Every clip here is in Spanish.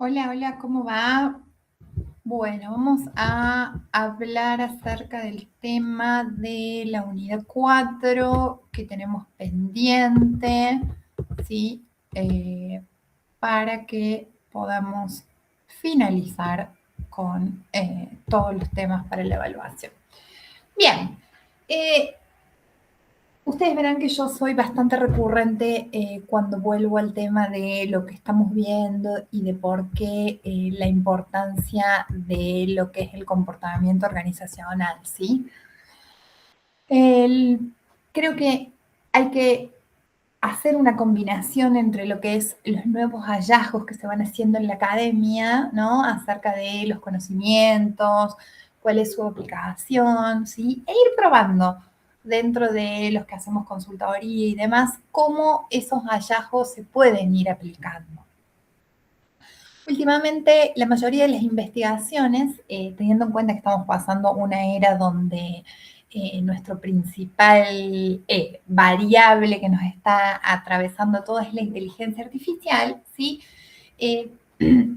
Hola, hola, ¿cómo va? Bueno, vamos a hablar acerca del tema de la unidad 4 que tenemos pendiente, ¿sí? Para que podamos finalizar con todos los temas para la evaluación. Bien, eh, ustedes verán que yo soy bastante recurrente cuando vuelvo al tema de lo que estamos viendo y de por qué la importancia de lo que es el comportamiento organizacional, ¿sí? El- Creo que hay que hacer una combinación entre lo que es los nuevos hallazgos que se van haciendo en la academia, ¿no? Acerca de los conocimientos, cuál es su aplicación, ¿sí? E ir probando dentro de los que hacemos consultoría y demás, cómo esos hallazgos se pueden ir aplicando. Últimamente, la mayoría de las investigaciones, teniendo en cuenta que estamos pasando una era donde nuestro principal variable que nos está atravesando todo es la inteligencia artificial, ¿sí? Eh,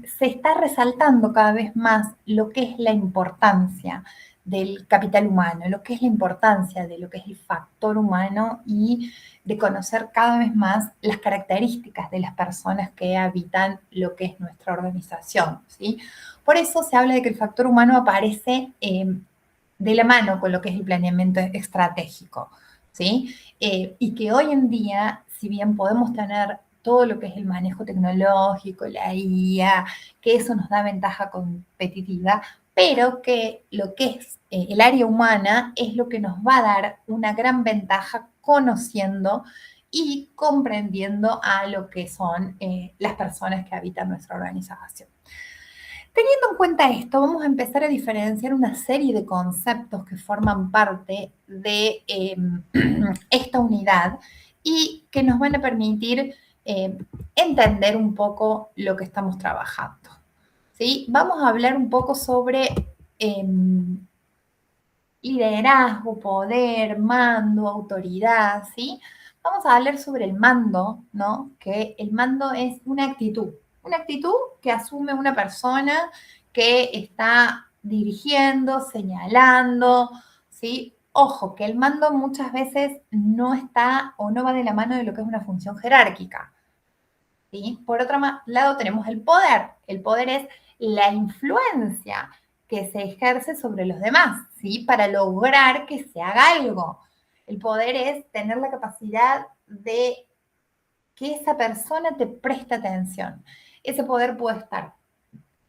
Se está resaltando cada vez más lo que es la importancia del capital humano, lo que es la importancia de lo que es el factor humano y de conocer cada vez más las características de las personas que habitan lo que es nuestra organización, ¿sí? Por eso se habla de que el factor humano aparece de la mano con lo que es el planeamiento estratégico, ¿sí? Y que hoy en día, si bien podemos tener todo lo que es el manejo tecnológico, la IA, que eso nos da ventaja competitiva, pero que lo que es el área humana es lo que nos va a dar una gran ventaja conociendo y comprendiendo a lo que son las personas que habitan nuestra organización. Teniendo en cuenta esto, vamos a empezar a diferenciar una serie de conceptos que forman parte de esta unidad y que nos van a permitir entender un poco lo que estamos trabajando. ¿Sí? Vamos a hablar un poco sobre eh, liderazgo, poder, mando, autoridad, ¿sí? Vamos a hablar sobre el mando, ¿no? Que el mando es una actitud que asume una persona que está dirigiendo, señalando, ¿sí? Ojo, que el mando muchas veces no está o no va de la mano de lo que es una función jerárquica, ¿sí? Por otro lado tenemos el poder. El poder es la influencia que se ejerce sobre los demás, ¿sí? Para lograr que se haga algo. El poder es tener la capacidad de que esa persona te preste atención. Ese poder puede estar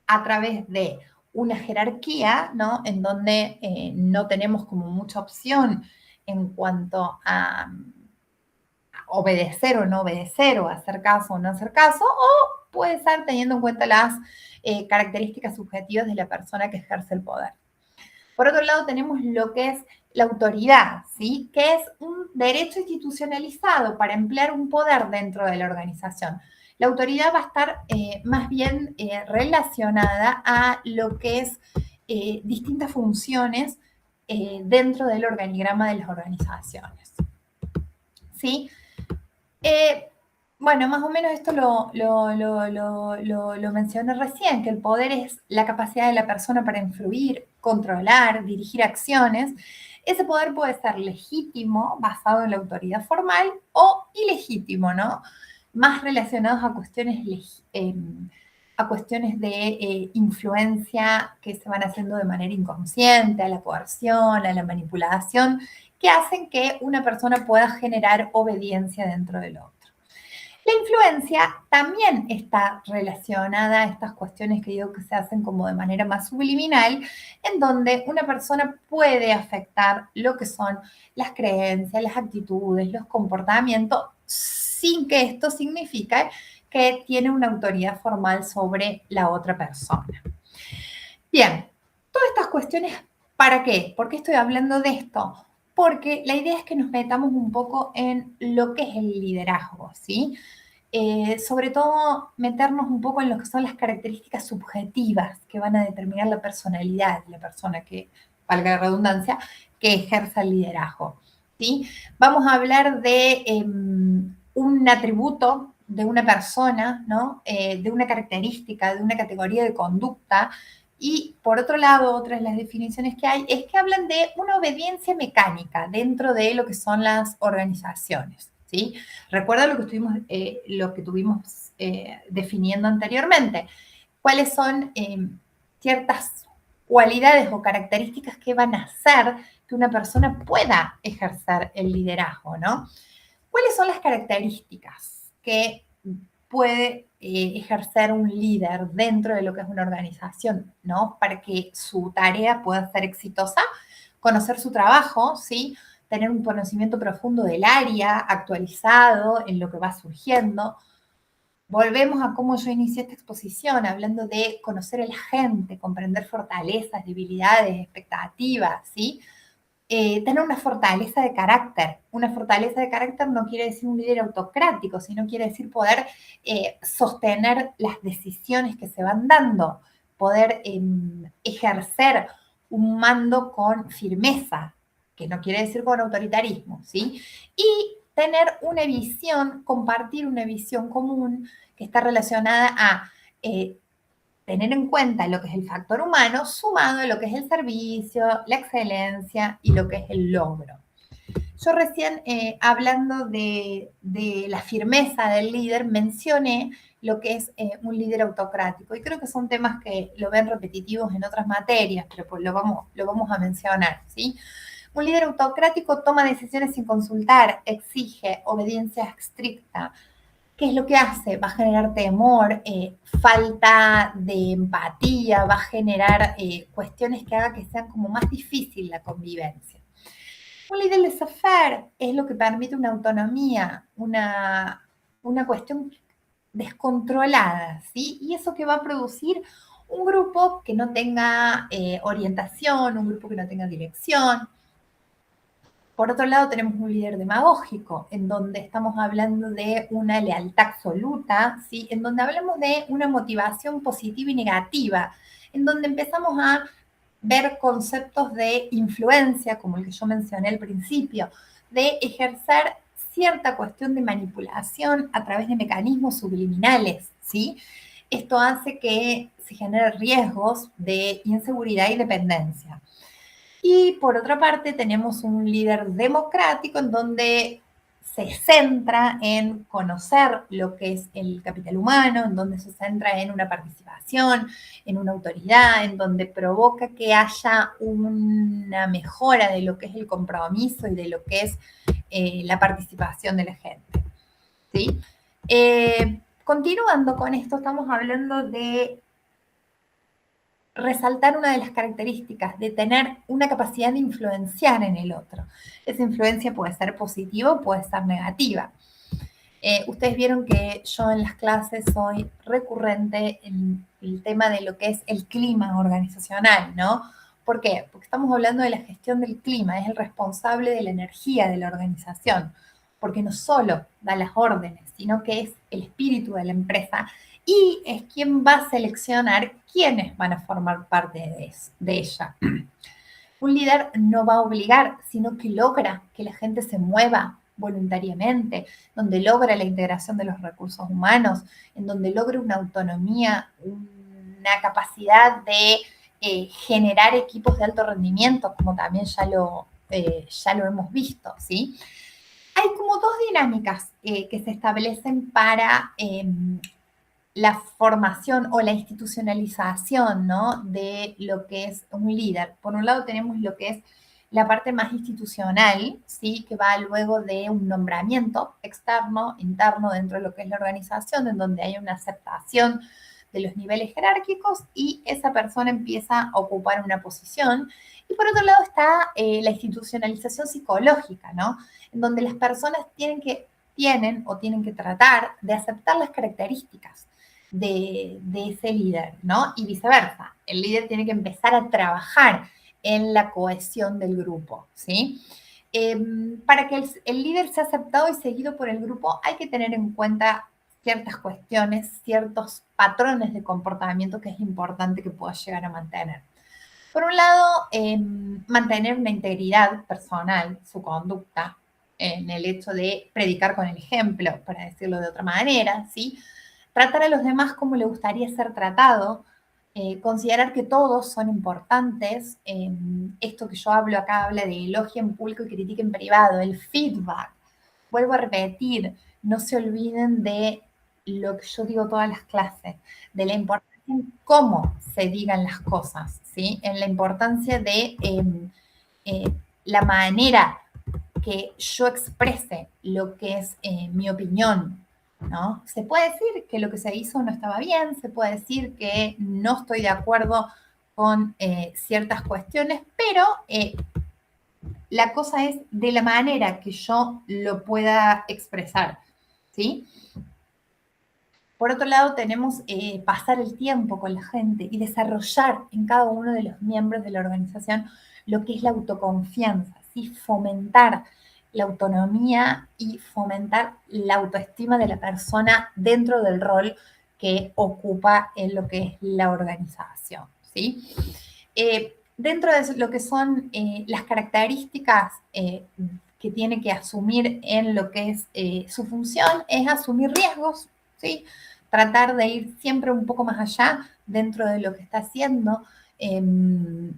a través de una jerarquía, ¿no? En donde no tenemos como mucha opción en cuanto a obedecer o no obedecer, o hacer caso o no hacer caso, o puede ser teniendo en cuenta las características subjetivas de la persona que ejerce el poder. Por otro lado, tenemos lo que es la autoridad, ¿sí? Que es un derecho institucionalizado para emplear un poder dentro de la organización. La autoridad va a estar más bien relacionada a lo que es distintas funciones dentro del organigrama de las organizaciones, ¿sí? Eh, bueno, más o menos esto lo mencioné recién, que el poder es la capacidad de la persona para influir, controlar, dirigir acciones. Ese poder puede ser legítimo, basado en la autoridad formal, o ilegítimo, ¿no? Más relacionados a cuestiones de influencia que se van haciendo de manera inconsciente, a la coerción, a la manipulación, que hacen que una persona pueda generar obediencia dentro del otro. La influencia también está relacionada a estas cuestiones que digo que se hacen como de manera más subliminal, en donde una persona puede afectar lo que son las creencias, las actitudes, los comportamientos, sin que esto signifique que tiene una autoridad formal sobre la otra persona. Bien, todas estas cuestiones, ¿para qué? ¿Por qué estoy hablando de esto? Porque la idea es que nos metamos un poco en lo que es el liderazgo, ¿sí? Sobre todo meternos un poco en lo que son las características subjetivas que van a determinar la personalidad de la persona que, valga la redundancia, que ejerza el liderazgo, ¿sí? Vamos a hablar de un atributo de una persona, ¿no? De una característica, de una categoría de conducta. Y por otro lado, otras de las definiciones que hay es que hablan de una obediencia mecánica dentro de lo que son las organizaciones, ¿sí? Recuerda lo que tuvimos definiendo anteriormente. ¿Cuáles son ciertas cualidades o características que van a hacer que una persona pueda ejercer el liderazgo, ¿no? ¿Cuáles son las características que puede ejercer un líder dentro de lo que es una organización, ¿no? Para que su tarea pueda ser exitosa, conocer su trabajo, ¿sí? Tener un conocimiento profundo del área, actualizado en lo que va surgiendo. Volvemos a cómo yo inicié esta exposición, hablando de conocer a la gente, comprender fortalezas, debilidades, expectativas, ¿sí? Tener una fortaleza de carácter. Una fortaleza de carácter no quiere decir un líder autocrático, sino quiere decir poder sostener las decisiones que se van dando, poder ejercer un mando con firmeza, que no quiere decir con autoritarismo, ¿sí? Y tener una visión, compartir una visión común que está relacionada a tener en cuenta lo que es el factor humano sumado a lo que es el servicio, la excelencia y lo que es el logro. Yo recién, hablando de la firmeza del líder, mencioné lo que es un líder autocrático. Y creo que son temas que lo ven repetitivos en otras materias, pero pues lo vamos a mencionar, ¿sí? Un líder autocrático toma decisiones sin consultar, exige obediencia estricta. ¿Qué es lo que hace? Va a generar temor, falta de empatía, va a generar cuestiones que hagan que sean como más difícil la convivencia. Un líder laissez-faire es lo que permite una autonomía, una cuestión descontrolada, ¿sí? Y eso que va a producir un grupo que no tenga orientación, un grupo que no tenga dirección. Por otro lado, tenemos un líder demagógico, en donde estamos hablando de una lealtad absoluta, ¿sí? En donde hablamos de una motivación positiva y negativa, en donde empezamos a ver conceptos de influencia, como el que yo mencioné al principio, de ejercer cierta cuestión de manipulación a través de mecanismos subliminales, ¿sí? Esto hace que se generen riesgos de inseguridad y dependencia. Y por otra parte tenemos un líder democrático en donde se centra en conocer lo que es el capital humano, en donde se centra en una participación, en una autoridad, en donde provoca que haya una mejora de lo que es el compromiso y de lo que es la participación de la gente. ¿Sí? Continuando con esto, estamos hablando de resaltar una de las características de tener una capacidad de influenciar en el otro. Esa influencia puede ser positiva o puede ser negativa. Ustedes vieron que yo en las clases soy recurrente en el tema de lo que es el clima organizacional, ¿no? ¿Por qué? Porque estamos hablando de la gestión del clima, es el responsable de la energía de la organización, porque no solo da las órdenes, sino que es el espíritu de la empresa y es quien va a seleccionar quiénes van a formar parte de ella. Un líder no va a obligar, sino que logra que la gente se mueva voluntariamente, donde logra la integración de los recursos humanos, en donde logra una autonomía, una capacidad de generar equipos de alto rendimiento, como también ya lo hemos visto, ¿sí? Hay como dos dinámicas que se establecen para la formación o la institucionalización, ¿no? De lo que es un líder. Por un lado tenemos lo que es la parte más institucional, ¿sí? Que va luego de un nombramiento externo, interno dentro de lo que es la organización, en donde hay una aceptación de los niveles jerárquicos y esa persona empieza a ocupar una posición. Y por otro lado está la institucionalización psicológica, ¿no? En donde las personas tienen o tienen que tratar de aceptar las características de ese líder, ¿no? Y viceversa, el líder tiene que empezar a trabajar en la cohesión del grupo, ¿sí? Para que el líder sea aceptado y seguido por el grupo, hay que tener en cuenta ciertas cuestiones, ciertos patrones de comportamiento que es importante que pueda llegar a mantener. Por un lado, mantener una integridad personal, su conducta, en el hecho de predicar con el ejemplo, para decirlo de otra manera, ¿sí? Tratar a los demás como le gustaría ser tratado, considerar que todos son importantes. Esto que yo hablo acá habla de elogio en público y critique en privado, el feedback. Vuelvo a repetir, no se olviden de lo que yo digo todas las clases, de la importancia en cómo se digan las cosas, ¿sí? En la importancia de eh, la manera que yo exprese lo que es mi opinión, ¿no? Se puede decir que lo que se hizo no estaba bien, se puede decir que no estoy de acuerdo con ciertas cuestiones, pero la cosa es de la manera que yo lo pueda expresar, ¿sí? Por otro lado, tenemos pasar el tiempo con la gente y desarrollar en cada uno de los miembros de la organización lo que es la autoconfianza, ¿sí? Fomentar la autonomía y fomentar la autoestima de la persona dentro del rol que ocupa en lo que es la organización, ¿sí? Dentro de lo que son las características que tiene que asumir en lo que es su función, es asumir riesgos, ¿sí? Tratar de ir siempre un poco más allá dentro de lo que está haciendo, eh,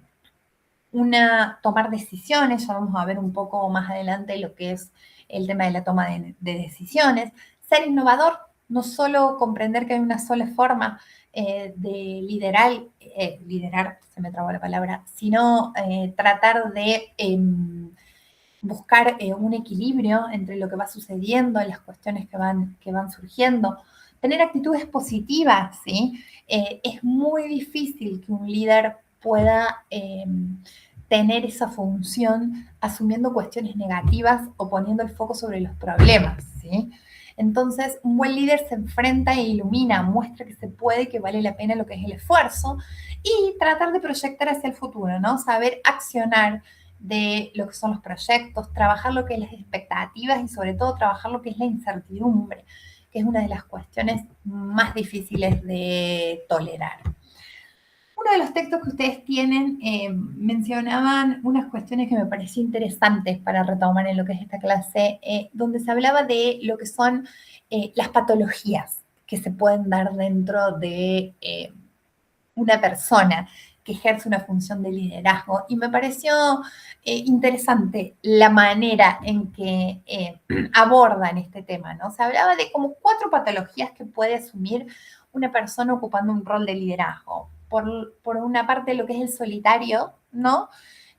tomar decisiones, ya vamos a ver un poco más adelante lo que es el tema de la toma de decisiones, ser innovador, no solo comprender que hay una sola forma de liderar, se me trabó la palabra, sino tratar de buscar un equilibrio entre lo que va sucediendo, las cuestiones que van surgiendo, tener actitudes positivas, ¿sí? Es muy difícil que un líder pueda tener esa función asumiendo cuestiones negativas o poniendo el foco sobre los problemas, ¿sí? Entonces, un buen líder se enfrenta e ilumina, muestra que se puede, que vale la pena lo que es el esfuerzo y tratar de proyectar hacia el futuro, ¿no? Saber accionar de lo que son los proyectos, trabajar lo que es las expectativas y sobre todo trabajar lo que es la incertidumbre, que es una de las cuestiones más difíciles de tolerar. Uno de los textos que ustedes tienen mencionaban unas cuestiones que me pareció interesantes para retomar en lo que es esta clase, donde se hablaba de lo que son las patologías que se pueden dar dentro de una persona que ejerce una función de liderazgo. Y me pareció interesante la manera en que abordan este tema, ¿no? Se hablaba de como 4 patologías que puede asumir una persona ocupando un rol de liderazgo. Por una parte, lo que es el solitario, ¿no?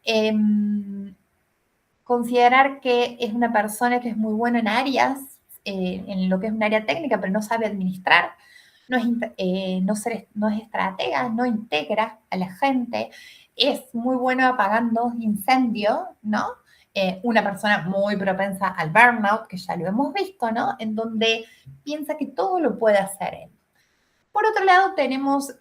Eh, Considerar que es una persona que es muy buena en áreas, en lo que es un área técnica, pero no sabe administrar, no es estratega, no integra a la gente, es muy bueno apagando incendios, ¿no? Una persona muy propensa al burnout, que ya lo hemos visto, ¿no? En donde piensa que todo lo puede hacer él. Por otro lado, tenemos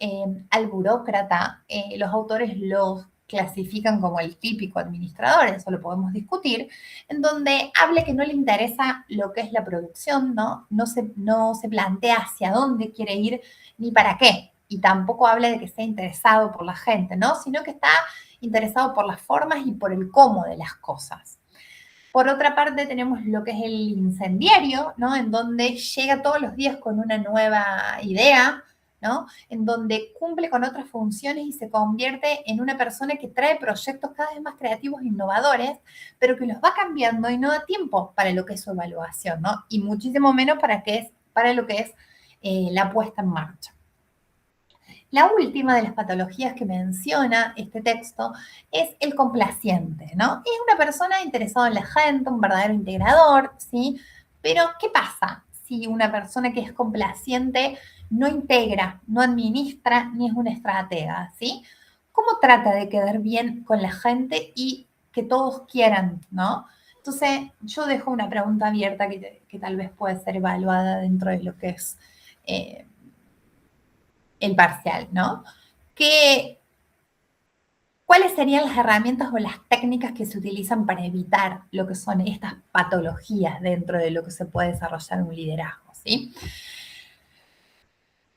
al burócrata. Los autores los clasifican como el típico administrador, eso lo podemos discutir, en donde habla que no le interesa lo que es la producción, ¿no? No se plantea hacia dónde quiere ir ni para qué. Y tampoco habla de que sea interesado por la gente, ¿no? Sino que está interesado por las formas y por el cómo de las cosas. Por otra parte, tenemos lo que es el incendiario, ¿no? En donde llega todos los días con una nueva idea, ¿no? En donde cumple con otras funciones y se convierte en una persona que trae proyectos cada vez más creativos e innovadores, pero que los va cambiando y no da tiempo para lo que es su evaluación, ¿no? Y muchísimo menos para lo que es la puesta en marcha. La última de las patologías que menciona este texto es el complaciente, ¿no? Es una persona interesada en la gente, un verdadero integrador, ¿sí? Pero, ¿qué pasa si una persona que es complaciente no integra, no administra, ni es una estratega, ¿sí? ¿Cómo trata de quedar bien con la gente y que todos quieran, ¿no? Entonces, yo dejo una pregunta abierta que tal vez puede ser evaluada dentro de lo que es eh, el parcial, ¿no? ¿Qué, ¿Cuáles serían las herramientas o las técnicas que se utilizan para evitar lo que son estas patologías dentro de lo que se puede desarrollar un liderazgo, ¿sí?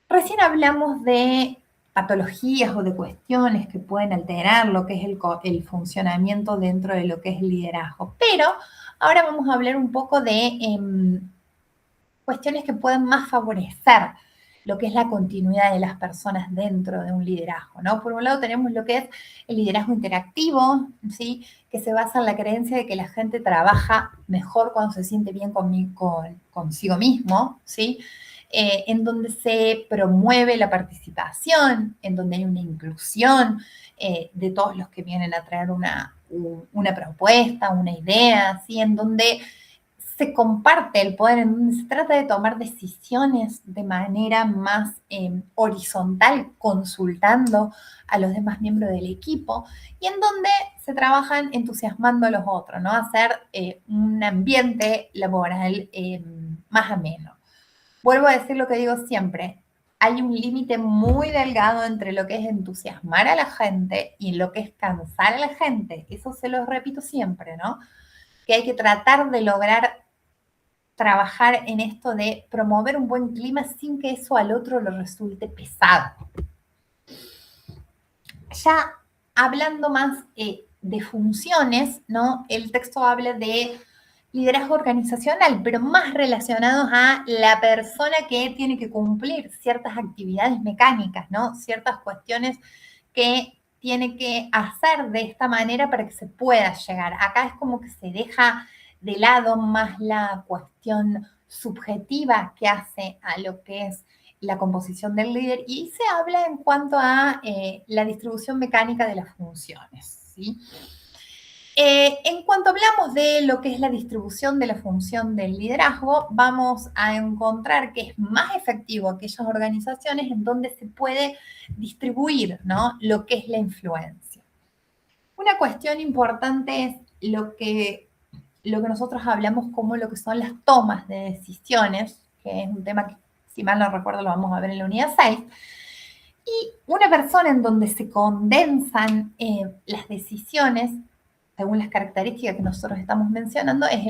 Recién hablamos de patologías o de cuestiones que pueden alterar lo que es el funcionamiento dentro de lo que es el liderazgo. Pero ahora vamos a hablar un poco de cuestiones que pueden más favorecer lo que es la continuidad de las personas dentro de un liderazgo, ¿no? Por un lado tenemos lo que es el liderazgo interactivo, ¿sí? Que se basa en la creencia de que la gente trabaja mejor cuando se siente bien consigo mismo, ¿sí? En donde se promueve la participación, en donde hay una inclusión de todos los que vienen a traer una propuesta, una idea, ¿sí? En donde se comparte el poder, en donde se trata de tomar decisiones de manera más horizontal, consultando a los demás miembros del equipo, y en donde se trabajan entusiasmando a los otros, ¿no? Hacer un ambiente laboral más ameno. Vuelvo a decir lo que digo siempre, hay un límite muy delgado entre lo que es entusiasmar a la gente y lo que es cansar a la gente. Eso se lo repito siempre, ¿no? Que hay que tratar de lograr trabajar en esto de promover un buen clima sin que eso al otro le resulte pesado. Ya hablando más de funciones, ¿no? El texto habla de liderazgo organizacional, pero más relacionados a la persona que tiene que cumplir ciertas actividades mecánicas, ¿no? Ciertas cuestiones que tiene que hacer de esta manera para que se pueda llegar. Acá es como que se deja de lado más la cuestión subjetiva que hace a lo que es la composición del líder y se habla en cuanto a la distribución mecánica de las funciones, ¿sí? En cuanto hablamos de lo que es la distribución de la función del liderazgo, vamos a encontrar que es más efectivo aquellas organizaciones en donde se puede distribuir, ¿no? Lo que es la influencia. Una cuestión importante es lo que nosotros hablamos como lo que son las tomas de decisiones, que es un tema que, si mal no recuerdo, lo vamos a ver en la unidad 6. Y una persona en donde se condensan las decisiones según las características que nosotros estamos mencionando, es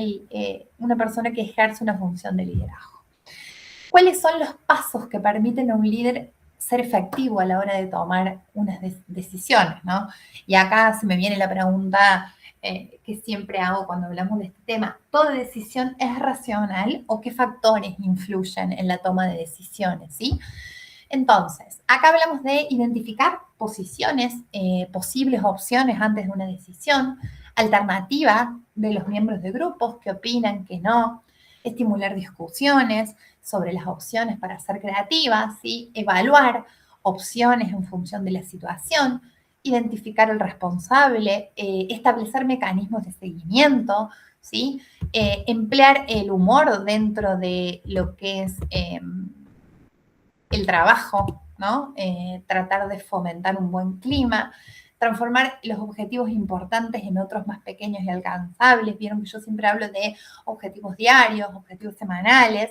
una persona que ejerce una función de liderazgo. ¿Cuáles son los pasos que permiten a un líder ser efectivo a la hora de tomar unas decisiones, ¿no? Y acá se me viene la pregunta que siempre hago cuando hablamos de este tema. ¿Toda decisión es racional o qué factores influyen en la toma de decisiones, sí? Entonces, acá hablamos de identificar posiciones, posibles opciones antes de una decisión, alternativa de los miembros de grupos que opinan que no, estimular discusiones sobre las opciones para ser creativas, ¿sí? Evaluar opciones en función de la situación, identificar el responsable, establecer mecanismos de seguimiento, ¿sí? Emplear el humor dentro de lo que es el trabajo, ¿no? Tratar de fomentar un buen clima, transformar los objetivos importantes en otros más pequeños y alcanzables. Vieron que yo siempre hablo de objetivos diarios, objetivos semanales.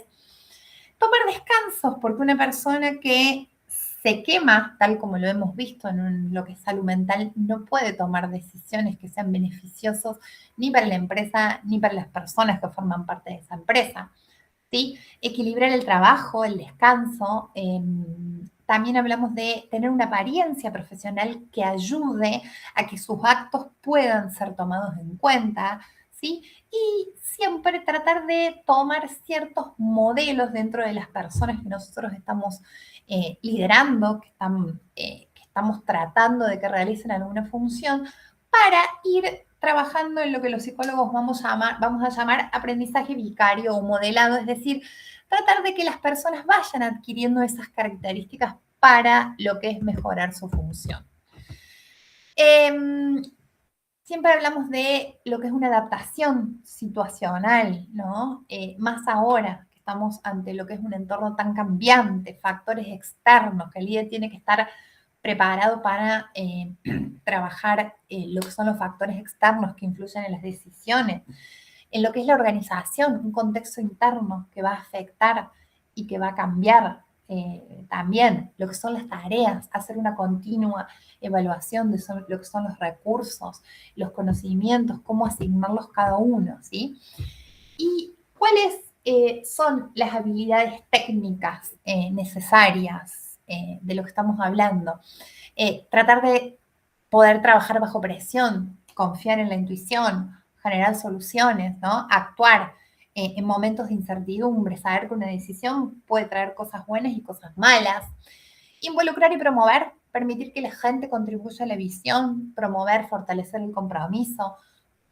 Tomar descansos, porque una persona que se quema, tal como lo hemos visto en lo que es salud mental, no puede tomar decisiones que sean beneficiosas ni para la empresa ni para las personas que forman parte de esa empresa. ¿Sí? Equilibrar el trabajo, el descanso. También hablamos de tener una apariencia profesional que ayude a que sus actos puedan ser tomados en cuenta, ¿sí? Y siempre tratar de tomar ciertos modelos dentro de las personas que nosotros estamos liderando, que estamos tratando de que realicen alguna función, para ir trabajando en lo que los psicólogos vamos a llamar aprendizaje vicario o modelado, es decir, tratar de que las personas vayan adquiriendo esas características para lo que es mejorar su función. Siempre hablamos de lo que es una adaptación situacional, ¿no? Más ahora que estamos ante lo que es un entorno tan cambiante, factores externos, que el líder tiene que estar preparado para trabajar lo que son los factores externos que influyen en las decisiones, en lo que es la organización, un contexto interno que va a afectar y que va a cambiar también lo que son las tareas, hacer una continua evaluación de lo que son los recursos, los conocimientos, cómo asignarlos cada uno, ¿sí? Y cuáles son las habilidades técnicas necesarias de lo que estamos hablando. Tratar de poder trabajar bajo presión, confiar en la intuición, generar soluciones, ¿no? Actuar en momentos de incertidumbre, saber que una decisión puede traer cosas buenas y cosas malas. Involucrar y promover, permitir que la gente contribuya a la visión, promover, fortalecer el compromiso,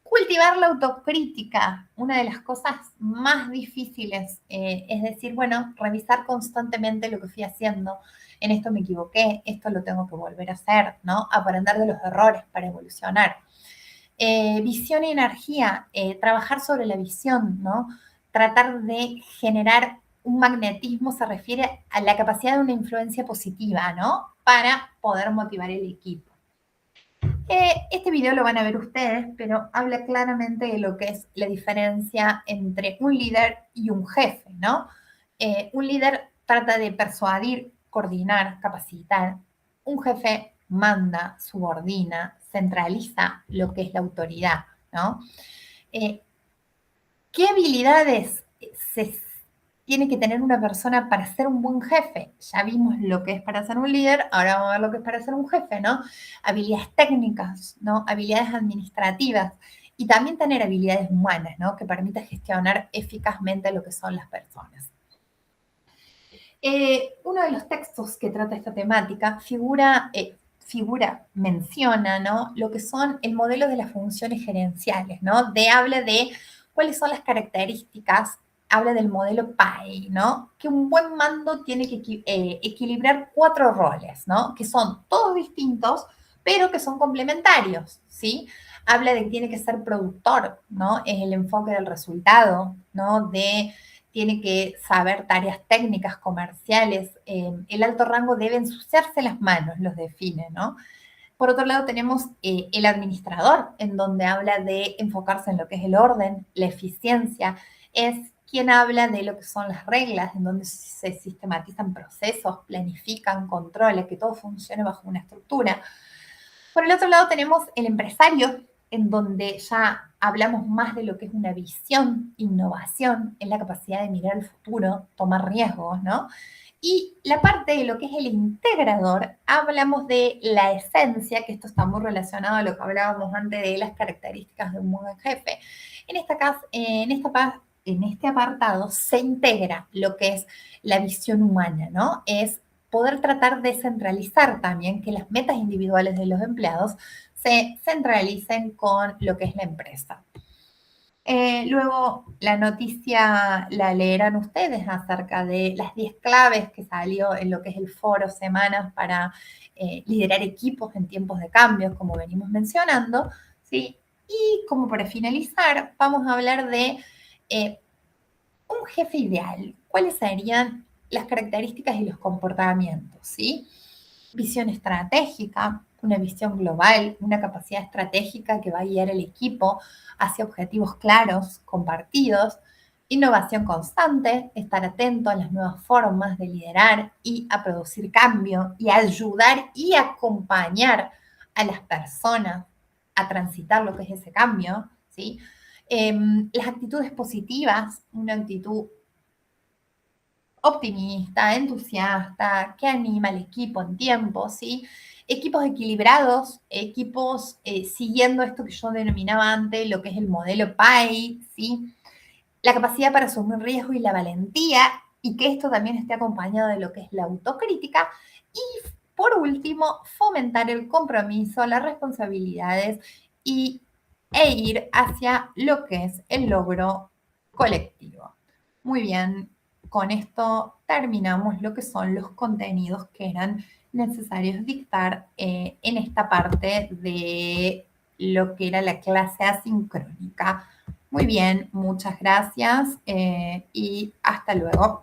cultivar la autocrítica. Una de las cosas más difíciles es decir, bueno, revisar constantemente lo que fui haciendo. En esto me equivoqué, esto lo tengo que volver a hacer, ¿no? Aprender de los errores para evolucionar. Visión y energía, trabajar sobre la visión, ¿no? Tratar de generar un magnetismo se refiere a la capacidad de una influencia positiva, ¿no? Para poder motivar el equipo. Este video lo van a ver ustedes, pero habla claramente de lo que es la diferencia entre un líder y un jefe, ¿no? Un líder trata de persuadir, coordinar, capacitar. Un jefe manda, subordina, centraliza lo que es la autoridad, ¿no? ¿Qué habilidades se tiene que tener una persona para ser un buen jefe? Ya vimos lo que es para ser un líder, ahora vamos a ver lo que es para ser un jefe, ¿no? Habilidades técnicas, ¿no? Habilidades administrativas y también tener habilidades humanas, ¿no? Que permita gestionar eficazmente lo que son las personas. Uno de los textos que trata esta temática menciona, ¿no? Lo que son el modelo de las funciones gerenciales, ¿no? Habla de cuáles son las características, habla del modelo PAI, ¿no? Que un buen mando tiene que equilibrar 4 roles, ¿no? Que son todos distintos, pero que son complementarios, ¿sí? Habla de que tiene que ser productor, ¿no? Es el enfoque del resultado, ¿no? Tiene que saber tareas técnicas, comerciales. El alto rango debe ensuciarse las manos, los define, ¿no? Por otro lado, tenemos el administrador, en donde habla de enfocarse en lo que es el orden, la eficiencia. Es quien habla de lo que son las reglas, en donde se sistematizan procesos, planifican, controla, que todo funcione bajo una estructura. Por el otro lado tenemos el empresario, en donde ya hablamos más de lo que es una visión, innovación, en la capacidad de mirar el futuro, tomar riesgos, ¿no? Y la parte de lo que es el integrador, hablamos de la esencia, que esto está muy relacionado a lo que hablábamos antes de las características de un buen jefe. En este apartado se integra lo que es la visión humana, ¿no? Es poder tratar de centralizar también que las metas individuales de los empleados se centralicen con lo que es la empresa. Luego, la noticia la leerán ustedes acerca de las 10 claves que salió en lo que es el foro Semanas para liderar equipos en tiempos de cambios, como venimos mencionando, ¿sí? Y como para finalizar, vamos a hablar de un jefe ideal. ¿Cuáles serían las características y los comportamientos, ¿sí? Visión estratégica, una visión global, una capacidad estratégica que va a guiar el equipo hacia objetivos claros, compartidos, innovación constante, estar atento a las nuevas formas de liderar y a producir cambio y ayudar y acompañar a las personas a transitar lo que es ese cambio, ¿sí? Las actitudes positivas, una actitud optimista, entusiasta, que anima al equipo en tiempo, ¿sí? Equipos equilibrados, equipos siguiendo esto que yo denominaba antes, lo que es el modelo PAI, ¿sí? La capacidad para asumir riesgo y la valentía, y que esto también esté acompañado de lo que es la autocrítica. Y por último, fomentar el compromiso, las responsabilidades e ir hacia lo que es el logro colectivo. Muy bien, con esto terminamos lo que son los contenidos que eran necesarios dictar en esta parte de lo que era la clase asincrónica. Muy bien, muchas gracias y hasta luego.